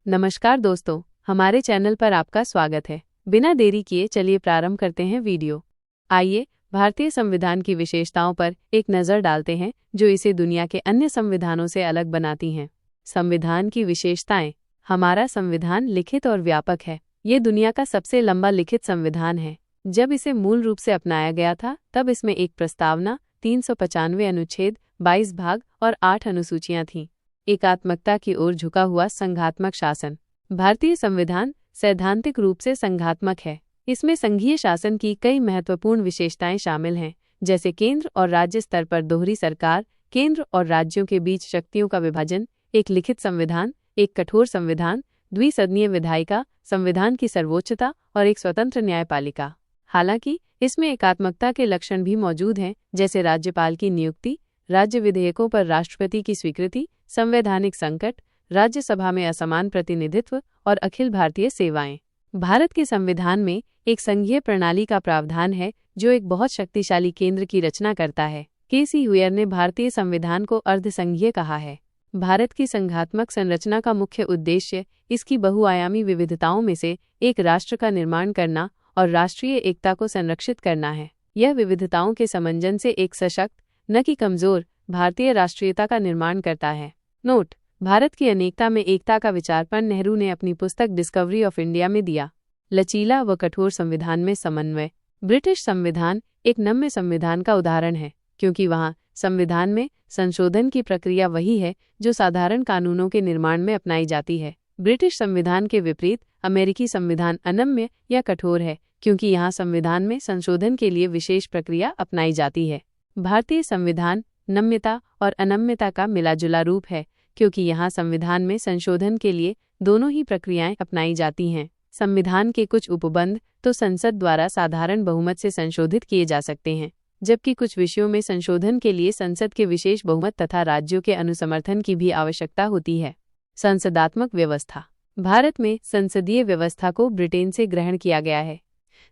नमस्कार दोस्तों, हमारे चैनल पर आपका स्वागत है। बिना देरी किए चलिए प्रारंभ करते हैं वीडियो। आइए भारतीय संविधान की विशेषताओं पर एक नज़र डालते हैं जो इसे दुनिया के अन्य संविधानों से अलग बनाती हैं। संविधान की विशेषताएं। हमारा संविधान लिखित और व्यापक है। ये दुनिया का सबसे लंबा लिखित संविधान है। जब इसे मूल रूप से अपनाया गया था तब इसमें एक प्रस्तावना, 395 अनुच्छेद, 22 भाग और 8 अनुसूचियां थीं। एकात्मकता की ओर झुका हुआ संघात्मक शासन। भारतीय संविधान सैद्धांतिक रूप से संघात्मक है। इसमें संघीय शासन की कई महत्वपूर्ण विशेषताएं शामिल हैं, जैसे केंद्र और राज्य स्तर पर दोहरी सरकार, केंद्र और राज्यों के बीच शक्तियों का विभाजन, एक लिखित संविधान, एक कठोर संविधान, द्विसदनीय विधायिका, संविधान की सर्वोच्चता और एक स्वतंत्र न्यायपालिका। हालांकि इसमें एकात्मकता के लक्षण भी मौजूद हैं, जैसे राज्यपाल की नियुक्ति, राज्य विधेयकों पर राष्ट्रपति की स्वीकृति, संवैधानिक संकट, राज्यसभा में असमान प्रतिनिधित्व और अखिल भारतीय सेवाएं। भारत के संविधान में एक संघीय प्रणाली का प्रावधान है जो एक बहुत शक्तिशाली केंद्र की रचना करता है। के.सी. हुयर ने भारतीय संविधान को अर्धसंघीय कहा है। भारत की संघात्मक संरचना का मुख्य उद्देश्य इसकी बहुआयामी विविधताओं में से एक राष्ट्र का निर्माण करना और राष्ट्रीय एकता को संरक्षित करना है। यह विविधताओं के समंजन से एक सशक्त, न कि कमजोर, भारतीय राष्ट्रीयता का निर्माण करता है। नोट: भारत की अनेकता में एकता का विचार पर नेहरू ने अपनी पुस्तक डिस्कवरी ऑफ इंडिया में दिया। लचीला व कठोर संविधान में समन्वय। ब्रिटिश संविधान एक नम्य संविधान का उदाहरण है, क्योंकि वहाँ संविधान में संशोधन की प्रक्रिया वही है जो साधारण कानूनों के निर्माण में अपनाई जाती है। ब्रिटिश संविधान के विपरीत अमेरिकी संविधान अनम्य या कठोर है, क्योंकि यहाँ संविधान में संशोधन के लिए विशेष प्रक्रिया अपनाई जाती है। भारतीय संविधान नम्यता और अनम्यता का मिलाजुला रूप है, क्योंकि यहाँ संविधान में संशोधन के लिए दोनों ही प्रक्रियाएं अपनाई जाती हैं। संविधान के कुछ उपबंध तो संसद द्वारा साधारण बहुमत से संशोधित किए जा सकते हैं, जबकि कुछ विषयों में संशोधन के लिए संसद के विशेष बहुमत तथा राज्यों के अनुसमर्थन की भी आवश्यकता होती है। संसदात्मक व्यवस्था। भारत में संसदीय व्यवस्था को ब्रिटेन से ग्रहण किया गया है।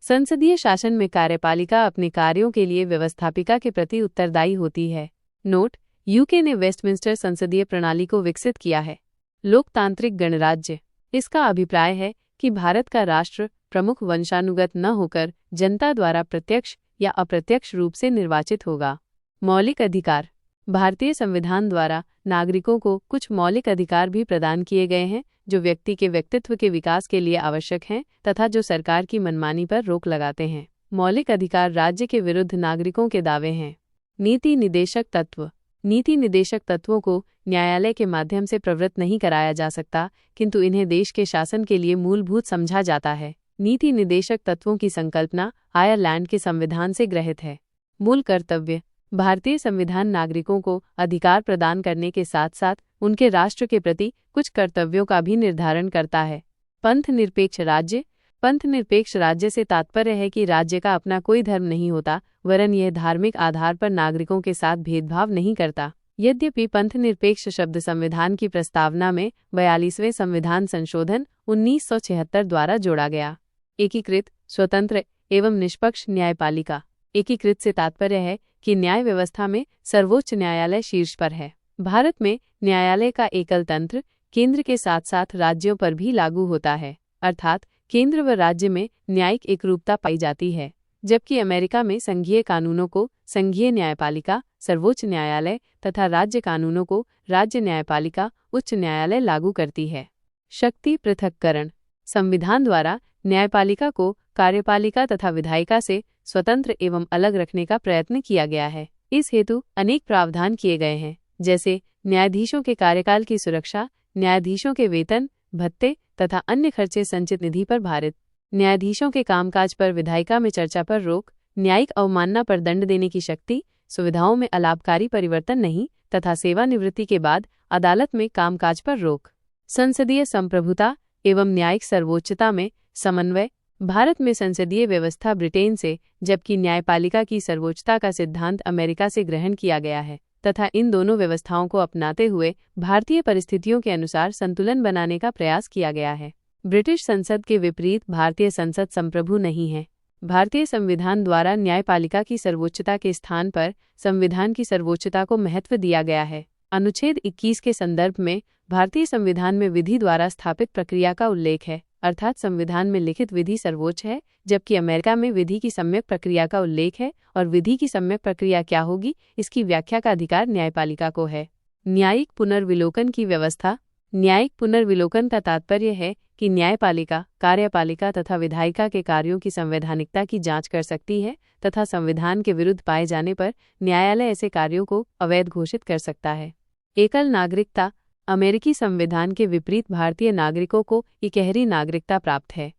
संसदीय शासन में कार्यपालिका अपने कार्यों के लिए व्यवस्थापिका के प्रति उत्तरदायी होती है। नोट: यूके ने वेस्टमिंस्टर संसदीय प्रणाली को विकसित किया है। लोकतांत्रिक गणराज्य। इसका अभिप्राय है कि भारत का राष्ट्र प्रमुख वंशानुगत न होकर जनता द्वारा प्रत्यक्ष या अप्रत्यक्ष रूप से निर्वाचित होगा। मौलिक अधिकार। भारतीय संविधान द्वारा नागरिकों को कुछ मौलिक अधिकार भी प्रदान किए गए हैं जो व्यक्ति के व्यक्तित्व के विकास के लिए आवश्यक हैं तथा जो सरकार की मनमानी पर रोक लगाते हैं। मौलिक अधिकार राज्य के विरुद्ध नागरिकों के दावे हैं। नीति निदेशक तत्व। नीति निदेशक तत्वों को न्यायालय के माध्यम से प्रवृत्त नहीं कराया जा सकता, किंतु इन्हें देश के शासन के लिए मूलभूत समझा जाता है। नीति निदेशक तत्वों की संकल्पना आयरलैंड के संविधान से गृहीत है। मूल कर्तव्य। भारतीय संविधान नागरिकों को अधिकार प्रदान करने के साथ साथ उनके राष्ट्र के प्रति कुछ कर्तव्यों का भी निर्धारण करता है। पंथ निरपेक्ष राज्य। पंथ निरपेक्ष राज्य से तात्पर्य है कि राज्य का अपना कोई धर्म नहीं होता, वरन यह धार्मिक आधार पर नागरिकों के साथ भेदभाव नहीं करता। यद्यपि पंथ निरपेक्ष शब्द संविधान की प्रस्तावना में 42वें संविधान संशोधन 1976 द्वारा जोड़ा गया। एकीकृत, स्वतंत्र एवं निष्पक्ष न्यायपालिका। एकीकृत से तात्पर्य है कि न्याय व्यवस्था में सर्वोच्च न्यायालय शीर्ष पर है। भारत में न्यायालय का एकल तंत्र केंद्र के साथ साथ राज्यों पर भी लागू होता है, अर्थात केंद्र व राज्य में न्यायिक एकरूपता पाई जाती है, जबकि अमेरिका में संघीय कानूनों को संघीय न्यायपालिका, सर्वोच्च न्यायालय तथा राज्य कानूनों को राज्य न्यायपालिका, उच्च न्यायालय लागू करती है। शक्ति पृथक्करण। संविधान द्वारा न्यायपालिका को कार्यपालिका तथा विधायिका से स्वतंत्र एवं अलग रखने का प्रयत्न किया गया है। इस हेतु अनेक प्रावधान किए गए हैं, जैसे न्यायाधीशों के कार्यकाल की सुरक्षा, न्यायाधीशों के वेतन, भत्ते तथा अन्य खर्चे संचित निधि पर भारित, न्यायाधीशों के कामकाज पर विधायिका में चर्चा पर रोक, न्यायिक अवमानना पर दंड देने की शक्ति, सुविधाओं में अलाभकारी परिवर्तन नहीं तथा सेवानिवृत्ति के बाद अदालत में कामकाज पर रोक। संसदीय संप्रभुता एवं न्यायिक सर्वोच्चता में समन्वय। भारत में संसदीय व्यवस्था ब्रिटेन से, जबकि न्यायपालिका की सर्वोच्चता का सिद्धांत अमेरिका से ग्रहण किया गया है तथा इन दोनों व्यवस्थाओं को अपनाते हुए भारतीय परिस्थितियों के अनुसार संतुलन बनाने का प्रयास किया गया है। ब्रिटिश संसद के विपरीत भारतीय संसद संप्रभु नहीं है। भारतीय संविधान द्वारा न्यायपालिका की सर्वोच्चता के स्थान पर संविधान की सर्वोच्चता को महत्व दिया गया है। अनुच्छेद 21 के संदर्भ में भारतीय संविधान में विधि द्वारा स्थापित प्रक्रिया का उल्लेख है, अर्थात संविधान में लिखित विधि सर्वोच्च है, जबकि अमेरिका में विधि की सम्यक प्रक्रिया का उल्लेख है और विधि की सम्यक प्रक्रिया क्या होगी, इसकी व्याख्या का अधिकार न्यायपालिका को है। न्यायिक पुनर्विलोकन की व्यवस्था। न्यायिक पुनर्विलोकन का तात्पर्य है कि न्यायपालिका, कार्यपालिका तथा विधायिका के कार्यों की संवैधानिकता की जांच कर सकती है तथा संविधान के विरुद्ध पाए जाने पर न्यायालय ऐसे कार्यों को अवैध घोषित कर सकता है। एकल नागरिकता। अमेरिकी संविधान के विपरीत भारतीय नागरिकों को इकहरी नागरिकता प्राप्त है।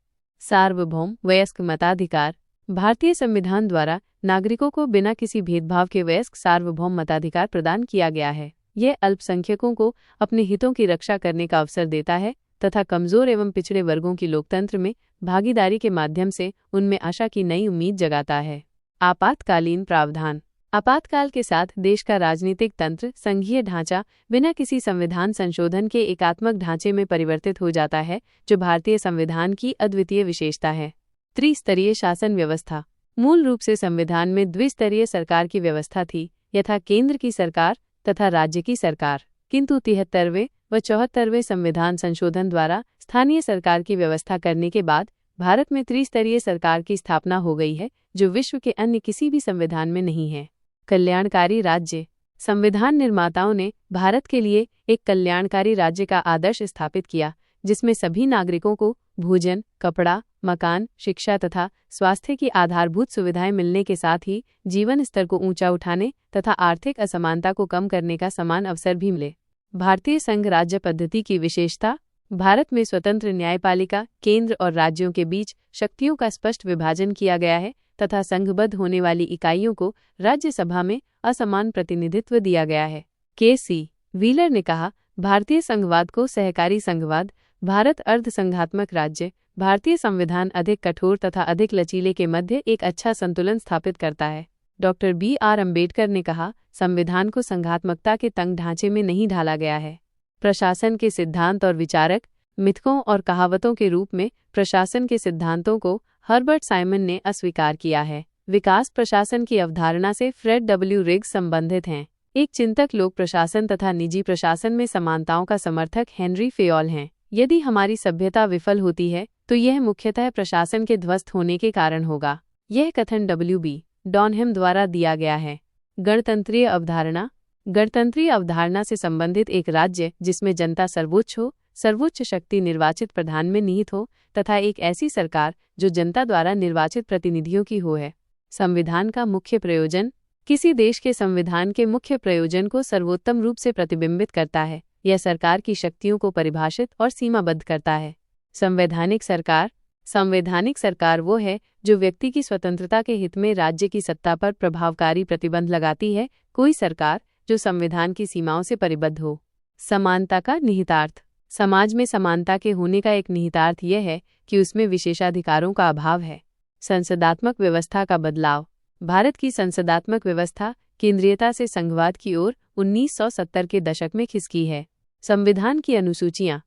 सार्वभौम वयस्क मताधिकार। भारतीय संविधान द्वारा नागरिकों को बिना किसी भेदभाव के वयस्क सार्वभौम मताधिकार प्रदान किया गया है। यह अल्पसंख्यकों को अपने हितों की रक्षा करने का अवसर देता है तथा कमजोर एवं पिछड़े वर्गों की लोकतंत्र में भागीदारी के माध्यम से उनमें आशा की नई उम्मीद जगाता है। आपातकालीन प्रावधान। आपातकाल के साथ देश का राजनीतिक तंत्र, संघीय ढांचा बिना किसी संविधान संशोधन के एकात्मक ढांचे में परिवर्तित हो जाता है, जो भारतीय संविधान की अद्वितीय विशेषता है। त्रिस्तरीय शासन व्यवस्था। मूल रूप से संविधान में द्विस्तरीय सरकार की व्यवस्था थी, यथा केंद्र की सरकार तथा राज्य की सरकार, किंतु 73वें व 74वें संविधान संशोधन द्वारा स्थानीय सरकार की व्यवस्था करने के बाद भारत में त्रिस्तरीय सरकार की स्थापना हो गई है, जो विश्व के अन्य किसी भी संविधान में नहीं है। कल्याणकारी राज्य। संविधान निर्माताओं ने भारत के लिए एक कल्याणकारी राज्य का आदर्श स्थापित किया, जिसमें सभी नागरिकों को भोजन, कपड़ा, मकान, शिक्षा तथा स्वास्थ्य की आधारभूत सुविधाएं मिलने के साथ ही जीवन स्तर को ऊंचा उठाने तथा आर्थिक असमानता को कम करने का समान अवसर भी मिले। भारतीय संघ राज्य पद्धति की विशेषता। भारत में स्वतंत्र न्यायपालिका, केंद्र और राज्यों के बीच शक्तियों का स्पष्ट विभाजन किया गया है तथा संघबद्ध होने वाली इकाइयों को राज्यसभा में असमान प्रतिनिधित्व दिया गया है। के.सी. व्हीलर ने कहा, भारतीय संघवाद को सहकारी संघवाद, भारत अर्ध संघात्मक राज्य, भारतीय संविधान अधिक कठोर तथा अधिक लचीले के मध्य एक अच्छा संतुलन स्थापित करता है। Doctor B R. अम्बेडकर ने कहा, संविधान को संघात्मकता के तंग ढांचे में नहीं ढाला गया है। प्रशासन के सिद्धांत और विचारक। मिथकों और कहावतों के रूप में प्रशासन के सिद्धांतों को हर्बर्ट साइमन ने अस्वीकार किया है। विकास प्रशासन की अवधारणा से फ्रेड डब्ल्यू. रिग्स संबंधित हैं। एक चिंतक लोक प्रशासन तथा निजी प्रशासन में समानताओं का समर्थक हेनरी फेयोल हैं। यदि हमारी सभ्यता विफल होती है तो यह मुख्यतः प्रशासन के ध्वस्त होने के कारण होगा। यह कथन W.B. डॉनहम द्वारा दिया गया है। गणतंत्रीय अवधारणा। गणतंत्रीय अवधारणा से संबंधित एक राज्य जिसमें जनता सर्वोच्च हो, सर्वोच्च शक्ति निर्वाचित प्रधान में निहित हो तथा एक ऐसी सरकार जो जनता द्वारा निर्वाचित प्रतिनिधियों की हो है। संविधान का मुख्य प्रयोजन। किसी देश के संविधान के मुख्य प्रयोजन को सर्वोत्तम रूप से प्रतिबिंबित करता है। यह सरकार की शक्तियों को परिभाषित और सीमाबद्ध करता है। संवैधानिक सरकार। संवैधानिक सरकार वो है जो व्यक्ति की स्वतंत्रता के हित में राज्य की सत्ता पर प्रभावकारी प्रतिबंध लगाती है। कोई सरकार जो संविधान की सीमाओं से परिबद्ध हो। समानता का निहितार्थ। समाज में समानता के होने का एक निहितार्थ यह है कि उसमें विशेषाधिकारों का अभाव है। संसदात्मक व्यवस्था का बदलाव। भारत की संसदात्मक व्यवस्था केंद्रीयता से संघवाद की ओर 1970 के दशक में खिसकी है। संविधान की अनुसूचियां।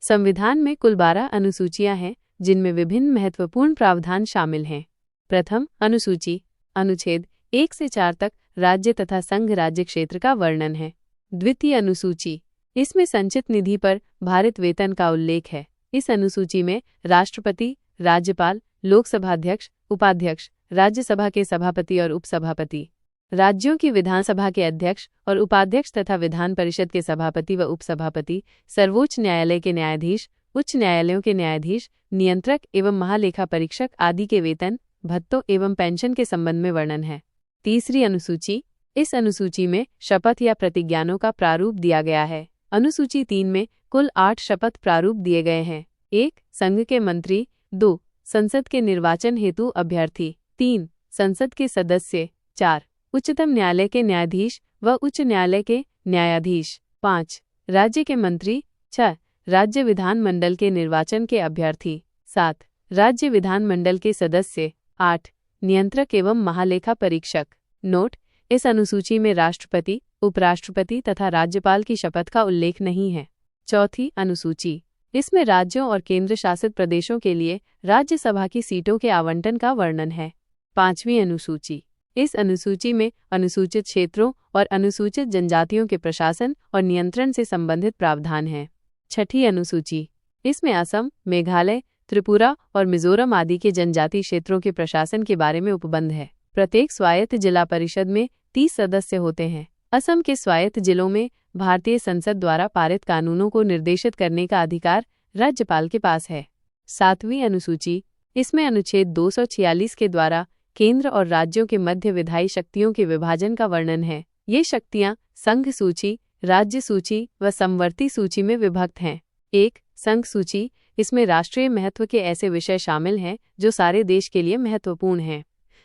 संविधान में कुल 12 अनुसूचियां हैं, जिनमें विभिन्न महत्वपूर्ण प्रावधान शामिल हैं। प्रथम अनुसूची अनुच्छेद 1 से 4 तक राज्य तथा संघ राज्य क्षेत्र का वर्णन है। द्वितीय अनुसूची, इसमें संचित निधि पर भारित वेतन का उल्लेख है। इस अनुसूची में राष्ट्रपति, राज्यपाल, लोकसभा अध्यक्ष, उपाध्यक्ष, राज्यसभा के सभापति और उपसभापति, राज्यों की विधानसभा के अध्यक्ष और उपाध्यक्ष तथा विधान परिषद के सभापति व उपसभापति, सर्वोच्च न्यायालय के न्यायाधीश, उच्च न्यायालयों के न्यायाधीश, नियंत्रक एवं महालेखा परीक्षक आदि के वेतन, भत्तों एवं पेंशन के संबंध में वर्णन है। तीसरी अनुसूची, इस अनुसूची में शपथ या प्रतिज्ञानों का प्रारूप दिया गया है। अनुसूची 3 में कुल 8 शपथ प्रारूप दिए गए हैं। 1. संघ के मंत्री। 2. संसद के निर्वाचन हेतु अभ्यर्थी। 3. संसद के सदस्य। 4. उच्चतम न्यायालय के न्यायाधीश व उच्च न्यायालय के न्यायाधीश। 5. राज्य के मंत्री। 6. राज्य विधानमंडल के निर्वाचन के अभ्यर्थी। 7. राज्य विधानमंडल के सदस्य। 8. नियंत्रक एवं महालेखा परीक्षक। नोट: इस अनुसूची में राष्ट्रपति, उपराष्ट्रपति तथा राज्यपाल की शपथ का उल्लेख नहीं है। चौथी अनुसूची, इसमें राज्यों और केंद्र शासित प्रदेशों के लिए राज्यसभा की सीटों के आवंटन का वर्णन है। पांचवी अनुसूची, इस अनुसूची में अनुसूचित क्षेत्रों और अनुसूचित जनजातियों के प्रशासन और नियंत्रण से संबंधित प्रावधान हैं। छठी अनुसूची, इसमें असम, मेघालय, त्रिपुरा और मिजोरम आदि के जनजाति क्षेत्रों के प्रशासन के बारे में उपबंध है। प्रत्येक स्वायत्त जिला परिषद में 30 सदस्य होते हैं। असम के स्वायत्त जिलों में भारतीय संसद द्वारा पारित कानूनों को निर्देशित करने का अधिकार राज्यपाल के पास है। सातवीं अनुसूची, इसमें अनुच्छेद 246 के द्वारा केंद्र और राज्यों के मध्य विधायी शक्तियों के विभाजन का वर्णन है। ये शक्तियां संघ सूची, राज्य सूची व समवर्ती सूची में विभक्त हैं। 1. संघ सूची, इसमें राष्ट्रीय महत्व के ऐसे विषय शामिल हैं जो सारे देश के लिए महत्वपूर्ण हैं।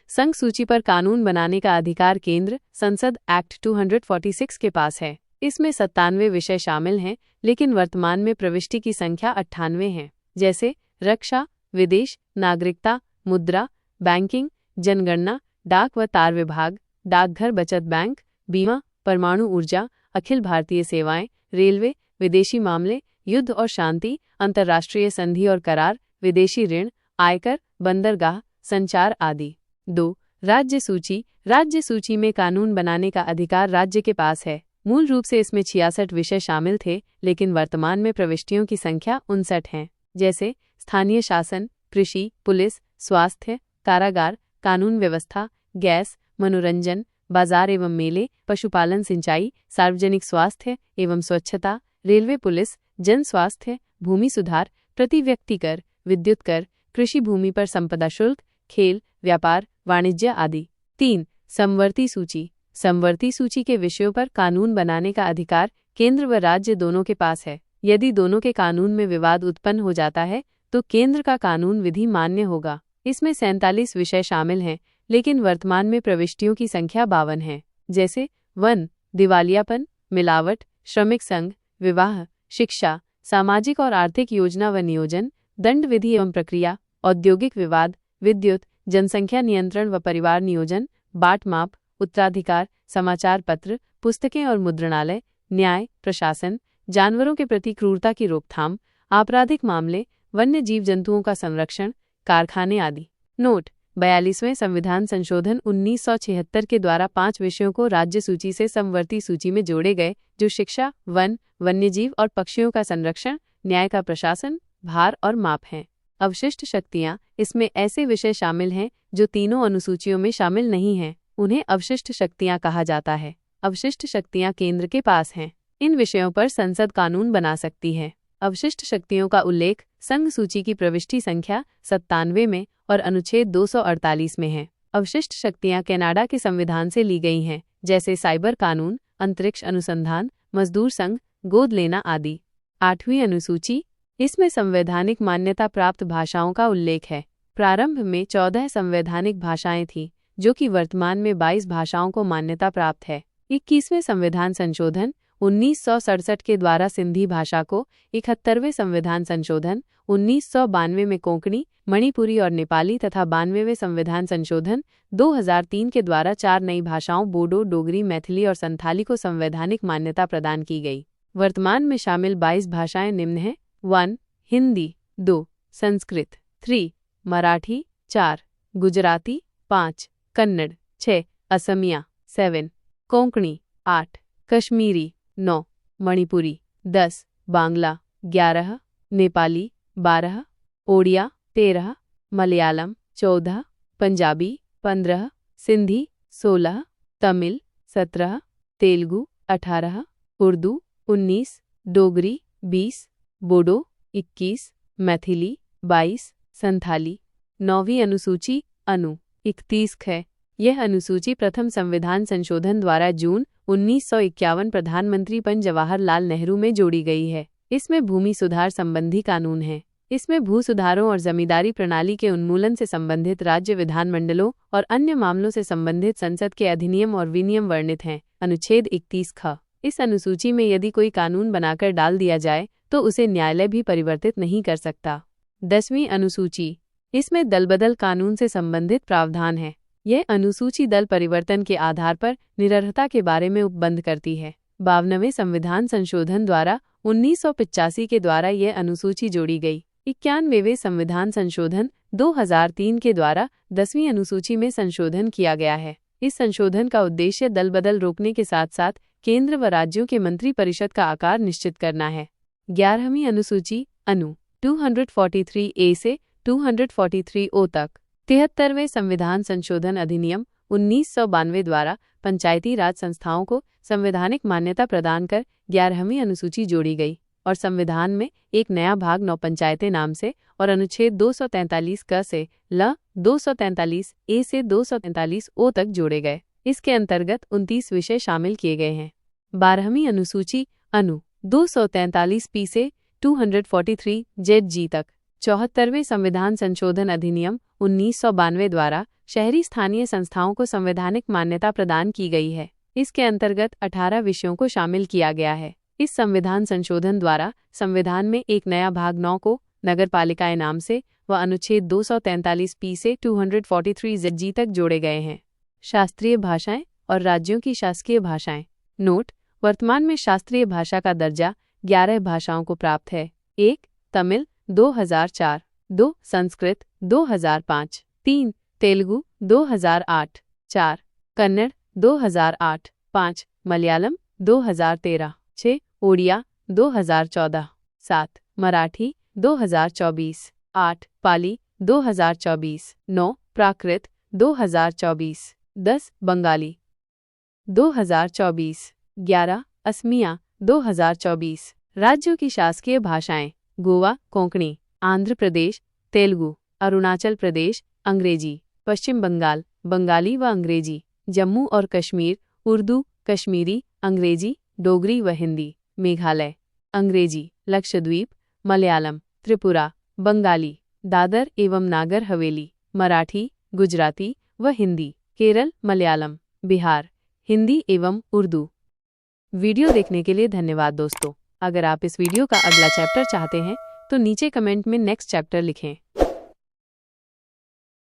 संघ सूची पर कानून बनाने का अधिकार केंद्र संसद एक्ट 246 के पास है। इसमें 97 विषय शामिल हैं, लेकिन वर्तमान में प्रविष्टि की संख्या 98 है, जैसे रक्षा, विदेश, नागरिकता, मुद्रा, बैंकिंग, जनगणना, डाक व तार विभाग, डाकघर बचत बैंक, बीमा, परमाणु ऊर्जा, अखिल भारतीय सेवाएं, रेलवे, विदेशी मामले, युद्ध और शांति, अंतर्राष्ट्रीय संधि और करार, विदेशी ऋण, आयकर, बंदरगाह, संचार आदि। 2. राज्य सूची, राज्य सूची में कानून बनाने का अधिकार राज्य के पास है। मूल रूप से इसमें 66 विषय शामिल थे, लेकिन वर्तमान में प्रविष्टियों की संख्या 59 है, जैसे स्थानीय शासन, कृषि, पुलिस, स्वास्थ्य, कारागार, कानून व्यवस्था, गैस, मनोरंजन, बाजार एवं मेले, पशुपालन, सिंचाई, सार्वजनिक स्वास्थ्य एवं स्वच्छता, रेलवे, पुलिस, जन स्वास्थ्य, भूमि सुधार, प्रति व्यक्ति कर, विद्युत कर, कृषि भूमि पर संपदा शुल्क, खेल, व्यापार, वाणिज्य आदि। 3. समवर्ती सूची, समवर्ती सूची के विषयों पर कानून बनाने का अधिकार केंद्र व राज्य दोनों के पास है। यदि दोनों के कानून में विवाद उत्पन्न हो जाता है तो केंद्र का कानून विधि मान्य होगा। इसमें 47 विषय शामिल हैं, लेकिन वर्तमान में प्रविष्टियों की संख्या 52 है, जैसे 1. दिवालियापन, मिलावट, श्रमिक संघ, विवाह, शिक्षा, सामाजिक और आर्थिक योजना व नियोजन, दंड विधि एवं प्रक्रिया, औद्योगिक विवाद, विद्युत, जनसंख्या नियंत्रण व परिवार नियोजन, बाट माप, उत्तराधिकार, समाचार पत्र, पुस्तकें और मुद्रणालय, न्याय, प्रशासन, जानवरों के प्रति क्रूरता की रोकथाम, आपराधिक मामले, वन्य जीव जंतुओं का संरक्षण, कारखाने आदि। नोट: 42वें संविधान संशोधन 1976 के द्वारा 5 विषयों को राज्य सूची से समवर्ती सूची में जोड़े गए, जो शिक्षा, वन, वन्यजीव और पक्षियों का संरक्षण, न्याय का प्रशासन, भार और माप हैं। अवशिष्ट शक्तियाँ, इसमें ऐसे विषय शामिल हैं जो तीनों अनुसूचियों में शामिल नहीं हैं। उन्हें अवशिष्ट शक्तियाँ कहा जाता है। अवशिष्ट शक्तियाँ केंद्र के पास हैं। इन विषयों पर संसद कानून बना सकती है। अवशिष्ट शक्तियों का उल्लेख संघ सूची की प्रविष्टि संख्या 97 में और अनुच्छेद 248 में है। अवशिष्ट शक्तियाँ कनाडा के संविधान से ली गई हैं, जैसे साइबर कानून, अंतरिक्ष अनुसंधान, मजदूर संघ, गोद लेना आदि। 8वीं अनुसूची, इसमें संवैधानिक मान्यता प्राप्त भाषाओं का उल्लेख है। प्रारंभ में 14 संवैधानिक भाषाएं थीं, जो कि वर्तमान में 22 भाषाओं को मान्यता प्राप्त है। 21वें संविधान संशोधन 1967 के द्वारा सिंधी भाषा को, 71वें संविधान संशोधन 1992 में कोंकणी, मणिपुरी और नेपाली तथा 92वें संविधान संशोधन 2003 के द्वारा 4 नई भाषाओं बोडो, डोगरी, मैथिली और संथाली को संवैधानिक मान्यता प्रदान की गई। वर्तमान में शामिल 22 भाषाएं निम्न हैं: 1. हिंदी, 2. संस्कृत, 3. मराठी, 4. गुजराती, 5. कन्नड़, 6. असमिया, 7. कोंकणी, 8. कश्मीरी, 9. मणिपुरी, 10. बांग्ला, 11. नेपाली, 12. ओडिया, 13. मलयालम, 14. पंजाबी, 15. सिंधी, 16. तमिल, 17. तेलुगु, 18. उर्दू, 19. डोगरी, 20. बोडो, 21. मैथिली, 22. संथाली। 9वीं अनुसूची अनु 31 है। यह अनुसूची प्रथम संविधान संशोधन द्वारा जून 1951 प्रधानमंत्री पंडित जवाहरलाल नेहरू में जोड़ी गई है। इसमें भूमि सुधार संबंधी कानून है। इसमें भू सुधारों और जमींदारी प्रणाली के उन्मूलन से संबंधित राज्य विधानमंडलों और अन्य मामलों से संबंधित संसद के अधिनियम और विनियम वर्णित हैं। अनुच्छेद 31 ख। इस अनुसूची में यदि कोई कानून बनाकर डाल दिया जाए तो उसे न्यायालय भी परिवर्तित नहीं कर सकता। 10वीं अनुसूची, इसमें दलबदल कानून से संबंधित प्रावधान है। यह अनुसूची दल परिवर्तन के आधार पर निरर्हता के बारे में उपबंध करती है। 52वें संविधान संशोधन द्वारा 1985 के द्वारा यह अनुसूची जोड़ी गई। 91वें संविधान संशोधन 2003 के द्वारा 10वीं अनुसूची में संशोधन किया गया है। इस संशोधन का उद्देश्य दल बदल रोकने के साथ साथ केंद्र व राज्यों के मंत्रिपरिषद का आकार निश्चित करना है। 11वीं अनुसूची अनु 243A से 243O तक 73वें संविधान संशोधन अधिनियम 1992 द्वारा पंचायती राज संस्थाओं को संवैधानिक मान्यता प्रदान कर 11वीं अनुसूची जोड़ी गई और संविधान में एक नया भाग 9 पंचायतें नाम से और अनुच्छेद 243 क से ल 243A से 243O तक जोड़े गए। इसके अंतर्गत 29 विषय शामिल किए गए हैं। 12वीं अनुसूची अनु 243P से 243ZG तक 74वें संविधान संशोधन अधिनियम 1992 द्वारा शहरी स्थानीय संस्थाओं को संवैधानिक मान्यता प्रदान की गई है। इसके अंतर्गत 18 विषयों को शामिल किया गया है। इस संविधान संशोधन द्वारा संविधान में एक नया भाग 9 को नगर पालिकाएं नाम से व अनुच्छेद 243P से 243ZG तक जोड़े गए हैं। शास्त्रीय भाषाएं और राज्यों की शासकीय भाषाएं। नोट: वर्तमान में शास्त्रीय भाषा का दर्जा 11 भाषाओं को प्राप्त है। 1 तमिल 2004, 2 संस्कृत 2005, 3 तेलुगु 2008, 4 कन्नड़ 2008, 5 मलयालम 2013, 6 ओडिया 2014, 7 मराठी 2024, 8 पाली 2024, 9 प्राकृत 2024, 10 बंगाली 2024, 11 असमिया 2024। राज्यों की शासकीय भाषाएं: गोवा कोंकणी, आंध्र प्रदेश तेलुगु, अरुणाचल प्रदेश अंग्रेजी, पश्चिम बंगाल बंगाली व अंग्रेजी, जम्मू और कश्मीर उर्दू कश्मीरी अंग्रेजी डोगरी व हिंदी, मेघालय अंग्रेजी, लक्षद्वीप मलयालम, त्रिपुरा बंगाली, दादर एवं नागर हवेली मराठी गुजराती व हिंदी, केरल मलयालम, बिहार हिंदी एवं उर्दू। वीडियो देखने के लिए धन्यवाद दोस्तों। अगर आप इस वीडियो का अगला चैप्टर चाहते हैं तो नीचे कमेंट में नेक्स्ट चैप्टर लिखें।